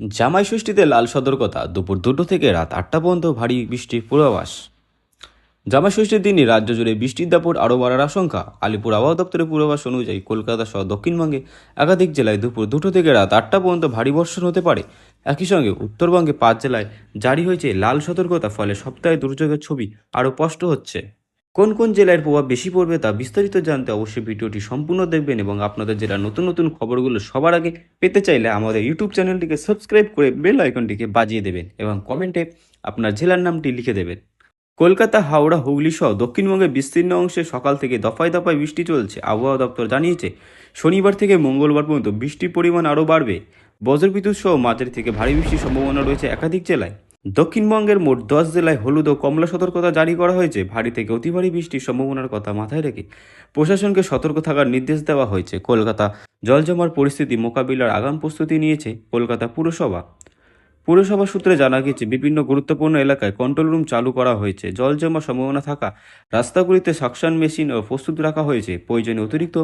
জামাই ষষ্ঠীতে লাল সতর্কতা, দুপুর 2টো থেকে রাত 8টা পর্যন্ত ভারী বৃষ্টির পূর্বাভাস। জামাই ষষ্ঠীর দিনই রাজ্য জুড়ে বৃষ্টির দাপট আরও বাড়ার আশঙ্কা। আলিপুর আবহাওয়া দপ্তরের পূর্বাভাস অনুযায়ী কলকাতা সহ দক্ষিণবঙ্গে একাধিক জেলায় দুপুর 2টো থেকে রাত 8টা পর্যন্ত ভারী বর্ষণ হতে পারে। একই সঙ্গে উত্তরবঙ্গে 5 জেলায় জারি হয়েছে লাল সতর্কতা। ফলে সপ্তাহে দুর্যোগের ছবি আরও স্পষ্ট হচ্ছে। কোন কোন জেলার প্রভাব বেশি পড়বে তা বিস্তারিত জানতে অবশ্যই ভিডিওটি সম্পূর্ণ দেখবেন, এবং আপনাদের জেলার নতুন নতুন খবরগুলো সবার আগে পেতে চাইলে আমাদের ইউটিউব চ্যানেলটিকে সাবস্ক্রাইব করে বেল আইকনটিকে বাজিয়ে দেবেন এবং কমেন্টে আপনার জেলার নামটি লিখে দেবেন। কলকাতা, হাওড়া, হুগলি সহ দক্ষিণবঙ্গের বিস্তীর্ণ অংশে সকাল থেকে দফায় দফায় বৃষ্টি চলছে। আবহাওয়া দপ্তর জানিয়েছে শনিবার থেকে মঙ্গলবার পর্যন্ত বৃষ্টির পরিমাণ আরও বাড়বে। বজ্রবিদ্যুৎ সহ মাঝারি থেকে ভারী বৃষ্টির সম্ভাবনা রয়েছে একাধিক জেলায়। দক্ষিণবঙ্গের মোট 10 জেলায় হলুদ ও কমলা সতর্কতা জারি করা হয়েছে। ভারী থেকে অতি ভারী বৃষ্টির সম্ভাবনার কথা মাথায় রেখে প্রশাসনকে সতর্ক থাকার নির্দেশ দেওয়া হয়েছে। কলকাতা জলজমার পরিস্থিতি মোকাবিলার আগাম প্রস্তুতি নিয়েছে কলকাতা পুরসভা। পুরসভা সূত্রে জানা গেছে বিভিন্ন গুরুত্বপূর্ণ এলাকায় কন্ট্রোল রুম চালু করা হয়েছে। জল জমা সম্ভাবনা থাকা রাস্তাগুলিতে সাকশন মেশিন ও প্রস্তুত রাখা হয়েছে। প্রয়োজনে অতিরিক্ত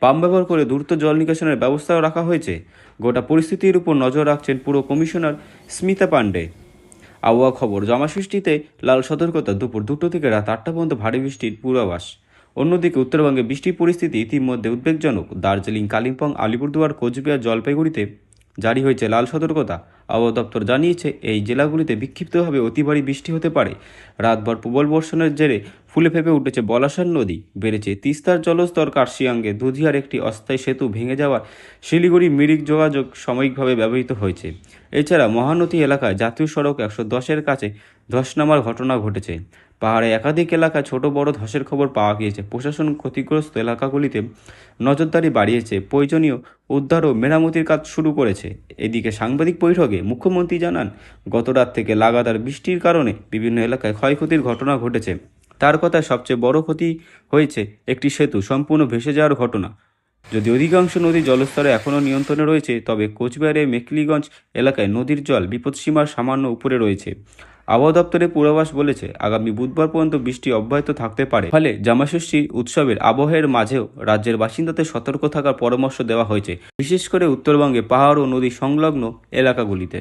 পাম্প ব্যবহার করে দ্রুত জল নিকাশনের ব্যবস্থাও রাখা হয়েছে। গোটা পরিস্থিতির উপর নজর রাখছেন পুর কমিশনার স্মিতা পান্ডে। আবহাওয়া খবর, জামা ষষ্ঠীতে লাল সতর্কতা, দুপুর 2টো থেকে রাত 8টা পর্যন্ত ভারী বৃষ্টির পূর্বাভাস। অন্যদিকে উত্তরবঙ্গে বৃষ্টির পরিস্থিতি ইতিমধ্যে উদ্বেগজনক। দার্জিলিং, কালিম্পং, আলিপুরদুয়ার, কোচবিহার, জলপাইগুড়িতে জারি হয়েছে লাল সতর্কতা। আবহাওয়া দপ্তর জানিয়েছে এই জেলাগুলিতে বিক্ষিপ্তভাবে অতি ভারী বৃষ্টি হতে পারে। রাতভর প্রবল বর্ষণের জেরে ফুলে ফেঁপে উঠেছে বলাসার নদী, বেড়েছে তিস্তার জলস্তর। কার্শিয়াঙ্গে দুধিয়ার একটি অস্থায়ী সেতু ভেঙে যাওয়ার শিলিগুড়ি মিরিক যোগাযোগ সাময়িকভাবে ব্যবহৃত হয়েছে। এছাড়া মহানদী এলাকায় জাতীয় সড়ক 110-এর কাছে ধস নামার ঘটনা ঘটেছে। পাহাড়ে একাধিক এলাকায় ছোট বড় ধসের খবর পাওয়া গিয়েছে। প্রশাসন ক্ষতিগ্রস্ত এলাকাগুলিতে নজরদারি বাড়িয়েছে। প্রয়োজনীয় উদ্ধার ও মেরামতির কাজ শুরু করেছে। এদিকে সাংবাদিক বৈঠকে মুখ্যমন্ত্রী জানান, গত রাত থেকে লাগাতার বৃষ্টির কারণে বিভিন্ন এলাকায় ক্ষয়ক্ষতির ঘটনা ঘটেছে। তার কথায় সবচেয়ে বড় ক্ষতি হয়েছে একটি সেতু সম্পূর্ণ ভেসে যাওয়ার ঘটনা। যদি অধিকাংশ নদী জলস্তরে এখনও নিয়ন্ত্রণে রয়েছে, তবে কোচবিহারের মেকলিগঞ্জ এলাকায় নদীর জল বিপদসীমার সামান্য উপরে রয়েছে। আবহাওয়া দপ্তরের পূর্বাভাস বলেছে আগামী বুধবার পর্যন্ত বৃষ্টি অব্যাহত থাকতে পারে। ফলে জামাষষ্ঠী উৎসবের আবহের মাঝেও রাজ্যের বাসিন্দাদের সতর্ক থাকার পরামর্শ দেওয়া হয়েছে, বিশেষ করে উত্তরবঙ্গে পাহাড় ও নদী সংলগ্ন এলাকাগুলিতে।